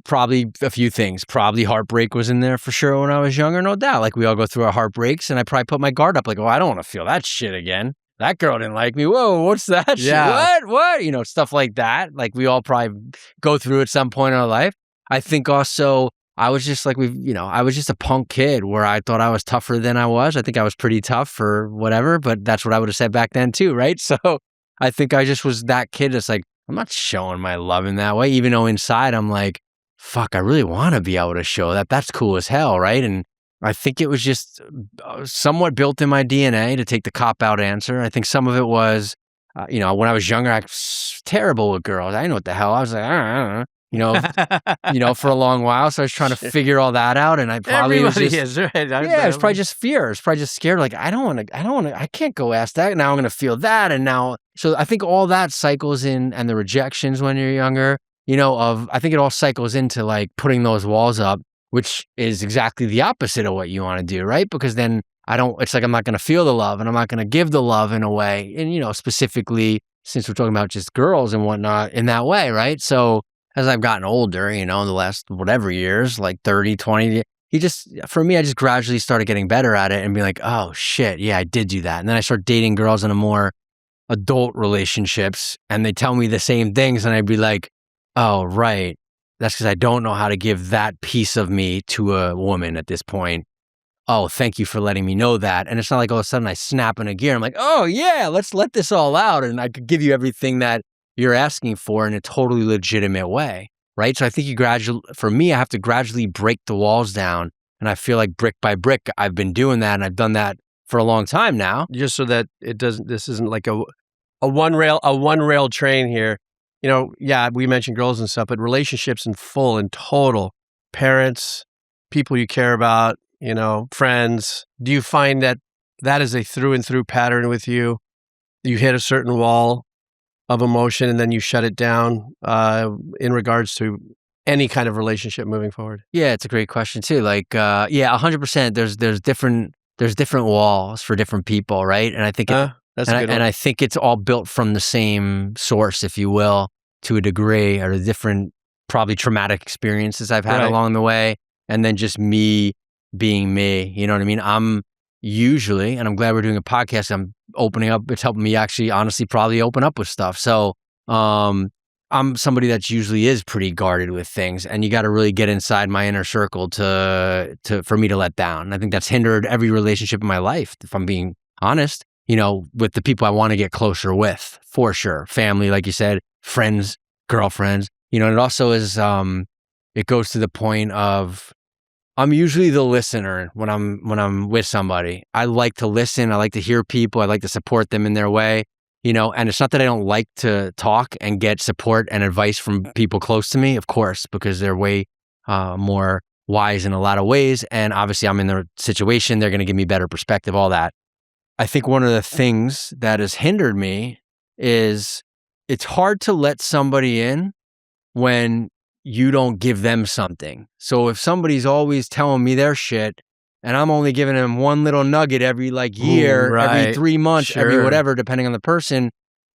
probably a few things. Probably heartbreak was in there for sure when I was younger, no doubt. Like we all go through our heartbreaks, and I probably put my guard up like, oh, I don't want to feel that shit again. That girl didn't like me. Whoa, what's that Yeah. shit? What? Stuff like that. Like we all probably go through at some point in our life. I think also I was just like, I was just a punk kid where I thought I was tougher than I was. I think I was pretty tough for whatever, but that's what I would have said back then too, right? So I think I just was that kid that's like, I'm not showing my love in that way, even though inside I'm like, fuck, I really want to be able to show that. That's cool as hell, right? And I think it was just somewhat built in my DNA to take the cop-out answer. I think some of it was, when I was younger, I was terrible with girls. I didn't know what the hell. I was like, I don't know, for a long while. So I was trying to figure all that out. And I probably Everybody was just, is, right? it was probably just fear. It was probably just scared. Like, I can't go ask that. Now I'm going to feel that. And now, so I think all that cycles in, and the rejections when you're younger, I think it all cycles into like putting those walls up, which is exactly the opposite of what you want to do, right? Because then it's like I'm not going to feel the love and I'm not going to give the love in a way. And, specifically, since we're talking about just girls and whatnot in that way, right? So as I've gotten older, in the last whatever years, like 30, 20, for me, I just gradually started getting better at it and being like, oh shit, yeah, I did do that. And then I started dating girls in a more adult relationships and they tell me the same things. And I'd be like, oh, right. That's because I don't know how to give that piece of me to a woman at this point. Oh, thank you for letting me know that. And it's not like all of a sudden I snap in a gear. I'm like, oh yeah, let's let this all out. And I could give you everything that you're asking for in a totally legitimate way, right? So I think for me, I have to gradually break the walls down. And I feel like brick by brick, I've been doing that. And I've done that for a long time now. Just so that this isn't like a one rail train here. we mentioned girls and stuff, but relationships in total, parents, people you care about, friends. Do you find that is a through and through pattern with you? You hit a certain wall of emotion and then you shut it down in regards to any kind of relationship moving forward? Yeah, it's a great question too. 100%. There's different walls for different people, right? And I think that's a good one. And I think it's all built from the same source, if you will, to a degree, or the different probably traumatic experiences I've had along the way, and then just me being me. You know what I mean? I'm usually, and I'm glad we're doing a podcast, I'm opening up. It's helping me actually, honestly, probably open up with stuff. So I'm somebody that usually is pretty guarded with things, and you got to really get inside my inner circle for me to let down. And I think that's hindered every relationship in my life, if I'm being honest, with the people I want to get closer with, for sure. Family, like you said, friends, girlfriends, and it also is, it goes to the point of, I'm usually the listener when I'm with somebody. I like to listen. I like to hear people. I like to support them in their way, and it's not that I don't like to talk and get support and advice from people close to me, of course, because they're way more wise in a lot of ways. And obviously I'm in their situation. They're going to give me better perspective, all that. I think one of the things that has hindered me is it's hard to let somebody in when you don't give them something. So if somebody's always telling me their shit and I'm only giving them one little nugget every year, every 3 months, every whatever, depending on the person,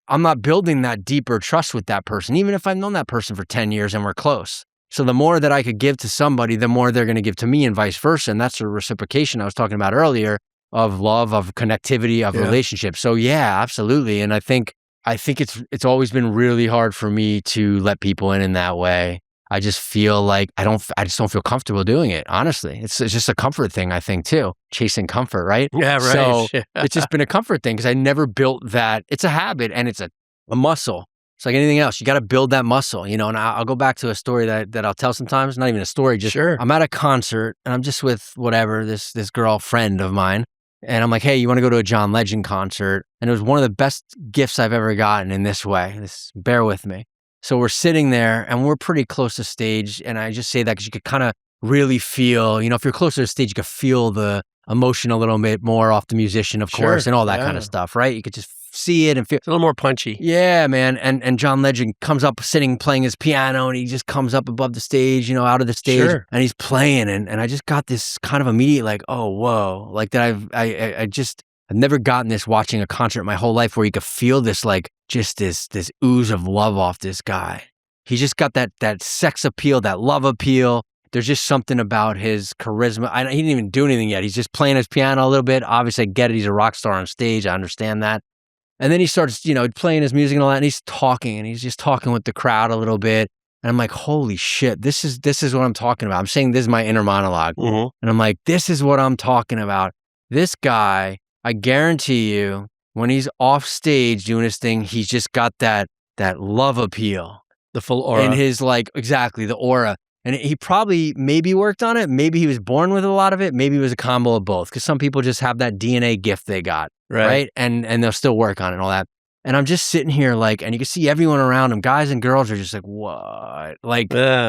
I'm not building that deeper trust with that person, even if I've known that person for 10 years and we're close. So the more that I could give to somebody, the more they're going to give to me and vice versa. And that's the reciprocation I was talking about earlier of love, of connectivity, of relationships. So yeah, absolutely. And I think it's always been really hard for me to let people in that way. I just feel like I just don't feel comfortable doing it. Honestly, it's just a comfort thing, I think, too. Chasing comfort, right? Yeah, right. So it's just been a comfort thing because I never built that. It's a habit and it's a muscle. It's like anything else. You got to build that muscle, and I'll go back to a story that I'll tell sometimes. Not even a story, just I'm at a concert and I'm just with this girlfriend of mine. And I'm like, hey, you want to go to a John Legend concert? And it was one of the best gifts I've ever gotten in this way. Bear with me. So we're sitting there and we're pretty close to stage. And I just say that because you could kind of really feel, if you're closer to stage, you could feel the emotion a little bit more off the musician, of course, and all that kind of stuff, right? You could just see it and feel. It's a little more punchy. Yeah, man. And John Legend comes up playing his piano, and he just comes up above the stage, out of the stage, and he's playing. And I just got this kind of immediate oh, whoa, that I've never gotten this watching a concert my whole life where you could feel this, just this ooze of love off this guy. He's just got that sex appeal, that love appeal. There's just something about his charisma. He didn't even do anything yet. He's just playing his piano a little bit. Obviously, I get it. He's a rock star on stage. I understand that. And then he starts, playing his music and all that, and he's talking, and he's just talking with the crowd a little bit. And I'm like, holy shit, this is what I'm talking about. I'm saying this is my inner monologue. Mm-hmm. And I'm like, this is what I'm talking about. This guy, I guarantee you, when he's off stage doing his thing, he's just got that love appeal. The full aura. And his exactly, the aura. And he probably maybe worked on it. Maybe he was born with a lot of it. Maybe it was a combo of both. Because some people just have that DNA gift they got. Right. And they'll still work on it and all that. And I'm just sitting here and you can see everyone around him, guys and girls are just like, what?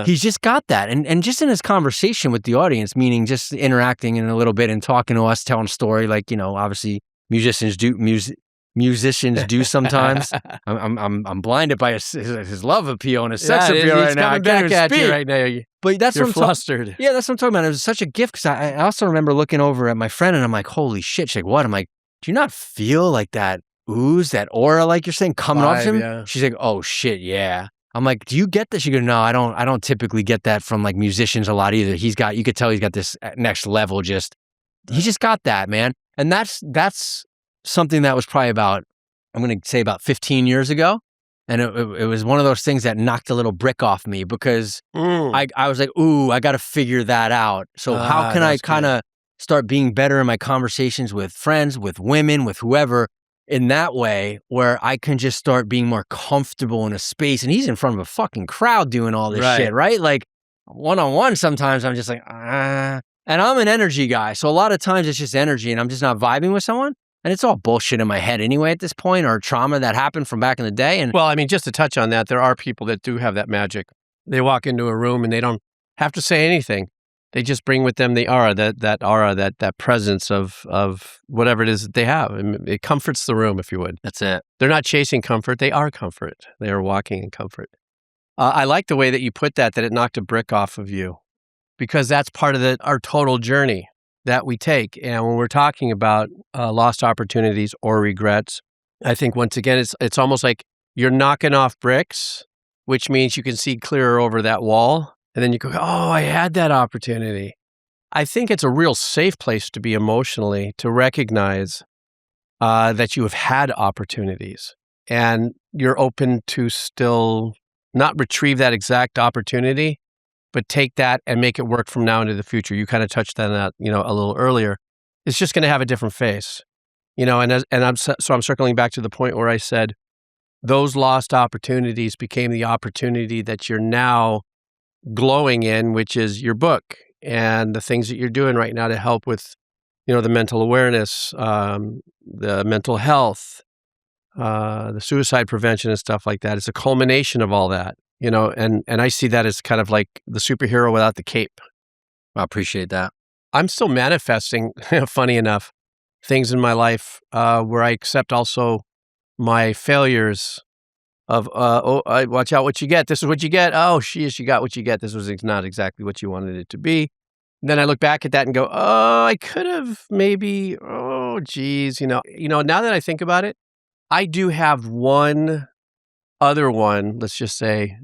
He's just got that. And just in his conversation with the audience, meaning just interacting in a little bit and talking to us, telling a story, obviously musicians do sometimes. I'm blinded by his love appeal and his sex appeal right now. I can't even speak right now. But that's You're what flustered. Yeah, that's what I'm talking about. It was such a gift because I also remember looking over at my friend and I'm like, holy shit. She's like, what? I'm like, do you not feel that ooze, that aura, like you're saying, coming off him? Yeah. She's like, oh shit, yeah. I'm like, do you get that? She goes, no, I don't typically get that from musicians a lot either. You could tell he's got this next level. He just got that, man. And that's something that was probably about 15 years ago. And it was one of those things that knocked a little brick off me because I was like, ooh, I got to figure that out. So how can I kind of start being better in my conversations with friends, with women, with whoever in that way where I can just start being more comfortable in a space. And he's in front of a fucking crowd doing all this shit, right? One-on-one sometimes I'm just and I'm an energy guy. So a lot of times it's just energy and I'm just not vibing with someone. And it's all bullshit in my head anyway at this point, or trauma that happened from back in the day. And well, I mean, just to touch on that, there are people that do have that magic. They walk into a room and they don't have to say anything. They just bring with them the aura, that presence of whatever it is that they have. And it comforts the room, if you would. that's it. They're not chasing comfort. They are comfort. They are walking in comfort. I like the way that you put that it knocked a brick off of you, because that's part of our total journey that we take. And when we're talking about lost opportunities or regrets, I think once again, it's almost like you're knocking off bricks, which means you can see clearer over that wall. And then you go, oh, I had that opportunity. I think it's a real safe place to be emotionally, to recognize that you have had opportunities and you're open to still not retrieve that exact opportunity, but take that and make it work from now into the future. You kind of touched on that, a little earlier. It's just going to have a different face, and I'm circling back to the point where I said those lost opportunities became the opportunity that you're now glowing in, which is your book and the things that you're doing right now to help with, the mental awareness, the mental health, the suicide prevention and stuff like that. It's a culmination of all that. And I see that as kind of like the superhero without the cape. I appreciate that. I'm still manifesting, funny enough, things in my life where I accept also my failures of, watch out what you get. This is what you get. Oh, you got what you get. This was not exactly what you wanted it to be. And then I look back at that and go, oh, I could have maybe, oh, geez, now that I think about it, I do have one other one, let's just say,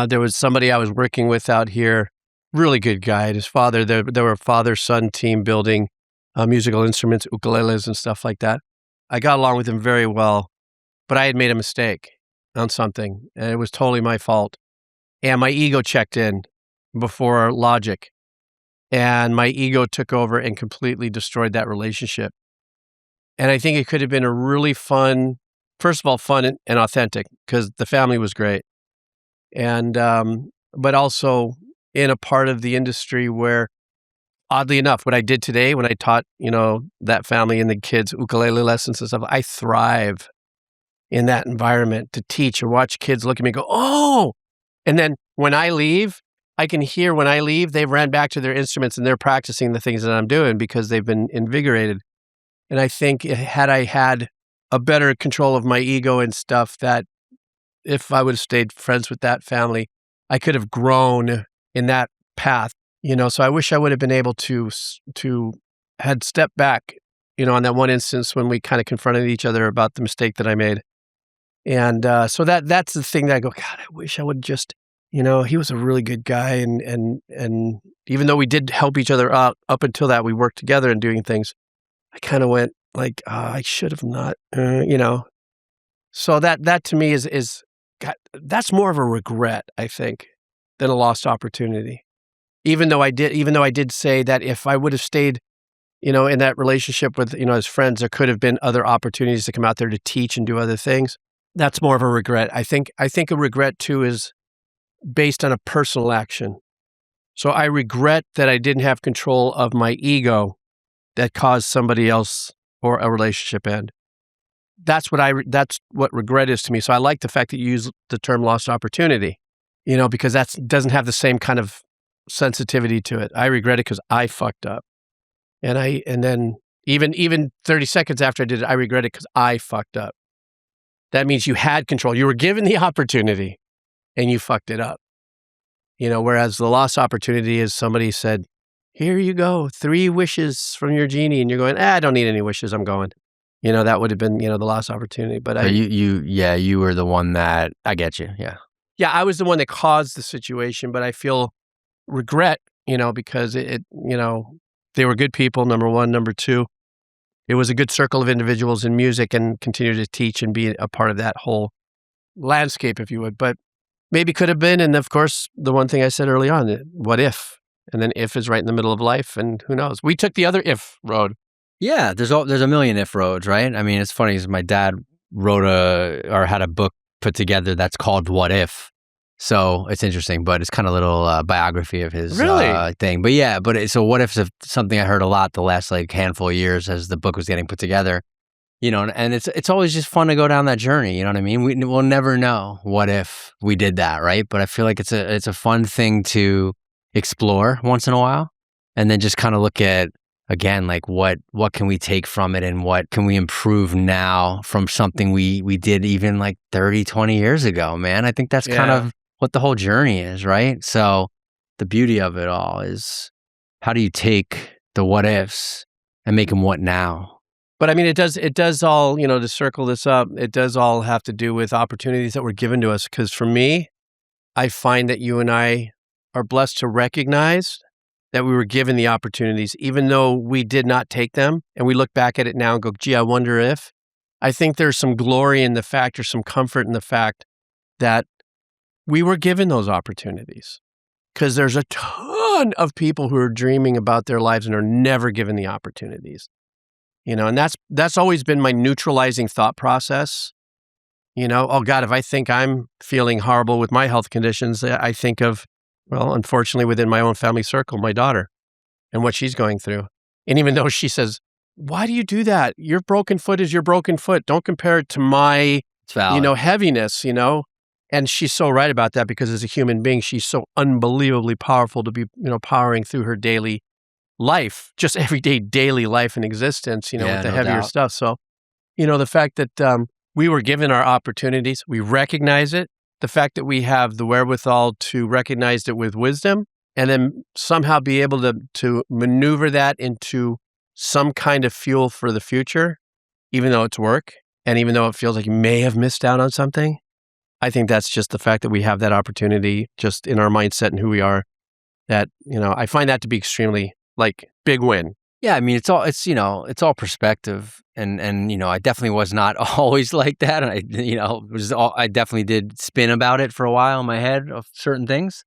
there was somebody I was working with out here, really good guy. And his father, they were a father-son team building musical instruments, ukuleles and stuff like that. I got along with him very well, but I had made a mistake on something, and it was totally my fault. And my ego checked in before logic, and my ego took over and completely destroyed that relationship. And I think it could have been a really fun, first of all, fun and authentic, because the family was great. And, but also in a part of the industry where, oddly enough, what I did today, when I taught, that family and the kids ukulele lessons and stuff, I thrive in that environment to teach and watch kids look at me and go, oh, and then when I leave, I can hear when I leave, they've ran back to their instruments and they're practicing the things that I'm doing because they've been invigorated. And I think had I had a better control of my ego and stuff, that if I would have stayed friends with that family, I could have grown in that path, so I wish I would have been able to had stepped back, on that one instance when we kind of confronted each other about the mistake that I made. And so that's the thing that I go, God, I wish I would just, he was a really good guy. And even though we did help each other out up until that, we worked together and doing things, I kind of went like, I should have not, So that to me is God, that's more of a regret, I think, than a lost opportunity. Even though I did say that if I would have stayed, in that relationship with, his friends, there could have been other opportunities to come out there to teach and do other things. That's more of a regret. I think a regret too is based on a personal action. So I regret that I didn't have control of my ego that caused somebody else or a relationship end. That's what regret is to me. So I like the fact that you use the term lost opportunity, because that doesn't have the same kind of sensitivity to it. I regret it because I fucked up. And then even 30 seconds after I did it, I regret it because I fucked up. That means you had control. You were given the opportunity and you fucked it up. Whereas the lost opportunity is somebody said, here you go, 3 wishes from your genie. And you're going, I don't need any wishes. I'm going. That would have been, the lost opportunity. But you were the one that, I get you. Yeah. Yeah. I was the one that caused the situation, but I feel regret, because they were good people, number one. Number two, it was a good circle of individuals in music and continue to teach and be a part of that whole landscape, if you would. But maybe could have been. And of course, the one thing I said early on, what if? And then if is right in the middle of life. And who knows? We took the other if road. Yeah, there's a million if roads, right? I mean, it's funny because my dad had a book put together that's called What If. So it's interesting, but it's kind of a little biography of his thing. But yeah, so what if is something I heard a lot the last handful of years as the book was getting put together. you know, and it's always just fun to go down that journey. You know what I mean? We'll never know what if we did that, right? But I feel like it's a fun thing to explore once in a while, and then just kind of look at, again, like what can we take from it, and what can we improve now from something we did even like 30, 20 years ago, man. I think that's kind of what the whole journey is, right? So the beauty of it all is, how do you take the what ifs and make them what now? But I mean, it does all, you know, to circle this up, it does all have to do with opportunities that were given to us. Because for me, I find that you and I are blessed to recognize that we were given the opportunities, even though we did not take them. And we look back at it now and go, gee, I wonder if. I think there's some glory in the fact, or some comfort in the fact, that we were given those opportunities. Because there's a ton of people who are dreaming about their lives and are never given the opportunities. You know, and that's always been my neutralizing thought process. You know, oh God, if I think I'm feeling horrible with my health conditions, I think of, well, unfortunately within my own family circle, my daughter and what she's going through. And even though she says, why do you do that? Your broken foot is your broken foot. Don't compare it to my, you know, heaviness, you know? And she's so right about that, because as a human being, she's so unbelievably powerful to be, you know, powering through her daily life, just everyday daily life and existence, you know, with the heavier stuff. So, you know, the fact that we were given our opportunities, we recognize it, the fact that we have the wherewithal to recognize it with wisdom, and then somehow be able to maneuver that into some kind of fuel for the future, even though it's work, and even though it feels like you may have missed out on something. I think that's just the fact that we have that opportunity just in our mindset and who we are, that, you know, I find that to be extremely, like, big win. Yeah, I mean, it's all perspective, and you know, I definitely was not always like that, and I definitely did spin about it for a while in my head of certain things.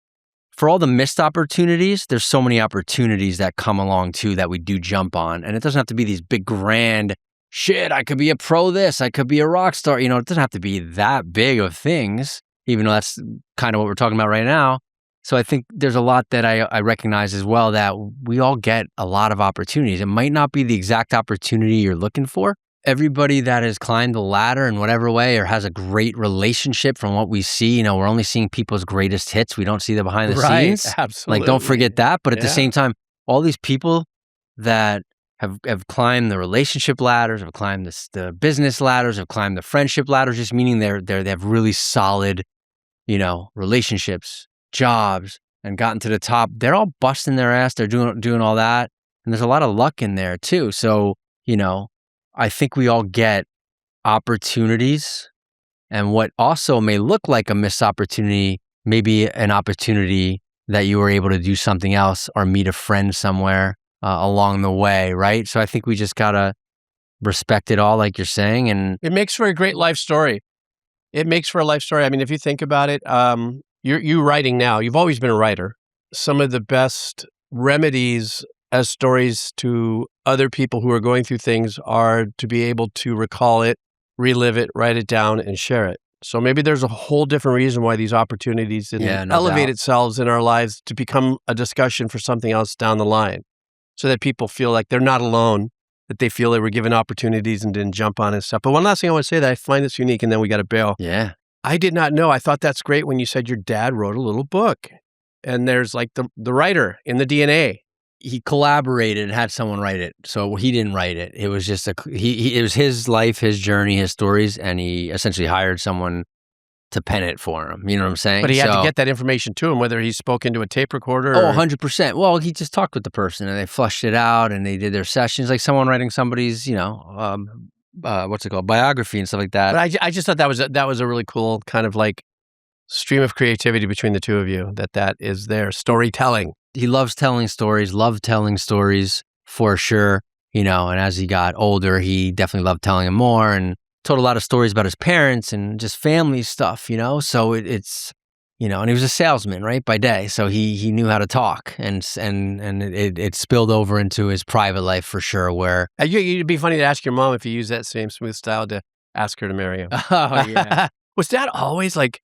For all the missed opportunities, there's so many opportunities that come along too that we do jump on, and it doesn't have to be these big grand shit. I could be a pro this, I could be a rock star. You know, it doesn't have to be that big of things, even though that's kind of what we're talking about right now. So I think there's a lot that I recognize as well, that we all get a lot of opportunities. It might not be the exact opportunity you're looking for. Everybody that has climbed the ladder in whatever way, or has a great relationship, from what we see, you know, we're only seeing people's greatest hits. We don't see the behind the scenes. Absolutely. Like, don't forget that. But at the same time, all these people that have climbed the relationship ladders, have climbed the business ladders, have climbed the friendship ladders, just meaning they have really solid, you know, relationships, jobs, and gotten to the top. They're all busting their ass. They're doing all that. And there's a lot of luck in there too. So, you know, I think we all get opportunities, and what also may look like a missed opportunity, maybe an opportunity that you were able to do something else or meet a friend somewhere along the way, right? So I think we just gotta respect it all, like you're saying, and it makes for a great life story. It makes for a life story. I mean, if you think about it, you writing now, you've always been a writer. Some of the best remedies as stories to other people who are going through things are to be able to recall it, relive it, write it down, and share it. So maybe there's a whole different reason why these opportunities didn't elevate itself in our lives to become a discussion for something else down the line, so that people feel like they're not alone, that they feel they were given opportunities and didn't jump on and stuff. But one last thing I want to say that I find this unique, and then we got to bail. Yeah. I did not know. I thought that's great when you said your dad wrote a little book, and there's like the writer in the DNA. He collaborated and had someone write it. So he didn't write it. It was just it was his life, his journey, his stories, and he essentially hired someone to pen it for him. You know what I'm saying? But he had to get that information to him, whether he spoke into a tape recorder. Oh, 100%. Well, he just talked with the person, and they flushed it out, and they did their sessions, like someone writing somebody's, you know, what's it called, biography and stuff like that. But I just thought that was a really cool kind of like stream of creativity between the two of you. That is their storytelling. He loves telling stories, loved telling stories for sure, you know, and as he got older, he definitely loved telling them more, and told a lot of stories about his parents and just family stuff, you know. So it's, you know, and he was a salesman, right, by day. So he knew how to talk, and it spilled over into his private life for sure, where it'd be funny to ask your mom if you use that same smooth style to ask her to marry you. Oh, yeah. Was Dad always like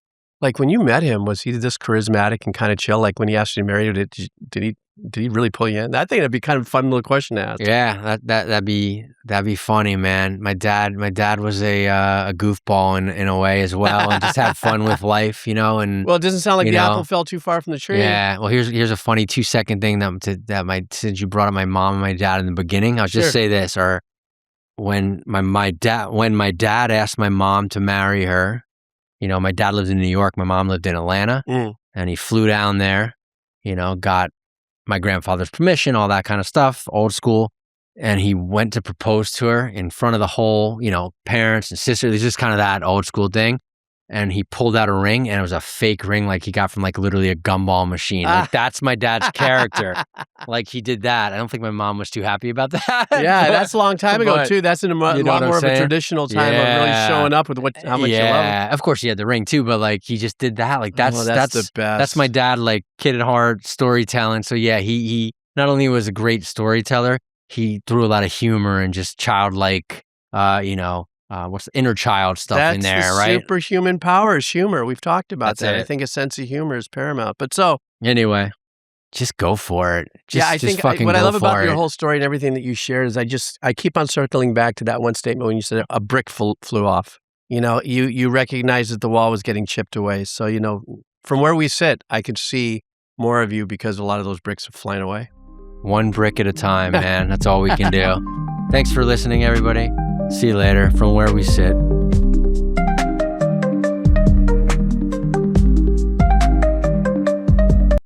when you met him, was he this charismatic and kind of chill? Like when he asked you to marry you, did Did he really pull you in? I think that'd be kind of a fun little question to ask. Yeah, that'd be funny, man. My dad was a goofball in a way as well, and just had fun with life, you know. And well, it doesn't sound like the apple fell too far from the tree. Yeah. Well, here's a funny 2-second thing since you brought up my mom and my dad in the beginning, I'll just say this: or when my dad asked my mom to marry her, you know, my dad lived in New York, my mom lived in Atlanta, and he flew down there, you know, got my grandfather's permission, all that kind of stuff, old school. And he went to propose to her in front of the whole, you know, parents and sisters. It's just kind of that old school thing. And he pulled out a ring, and it was a fake ring, like he got from like literally a gumball machine. Like that's my dad's character. Like he did that. I don't think my mom was too happy about that. Yeah, that's a long time ago too. That's in a lot more of a traditional time of really showing up with how much you love him. Yeah, of course he had the ring too, but like he just did that. Like that's the best. That's my dad, like kid at heart, storytelling. So yeah, he not only was a great storyteller, he threw a lot of humor and just childlike, you know. What's the inner child stuff in there, right? Superhuman power is humor. We've talked about That's that. it. I think a sense of humor is paramount. But so anyway, just go for it. I think what I love about your whole story and everything that you shared is I keep on circling back to that one statement when you said a brick flew off. You know, you recognized that the wall was getting chipped away. So, you know, from where we sit, I could see more of you because a lot of those bricks are flying away. One brick at a time, man. That's all we can do. Thanks for listening, everybody. See you later from where we sit.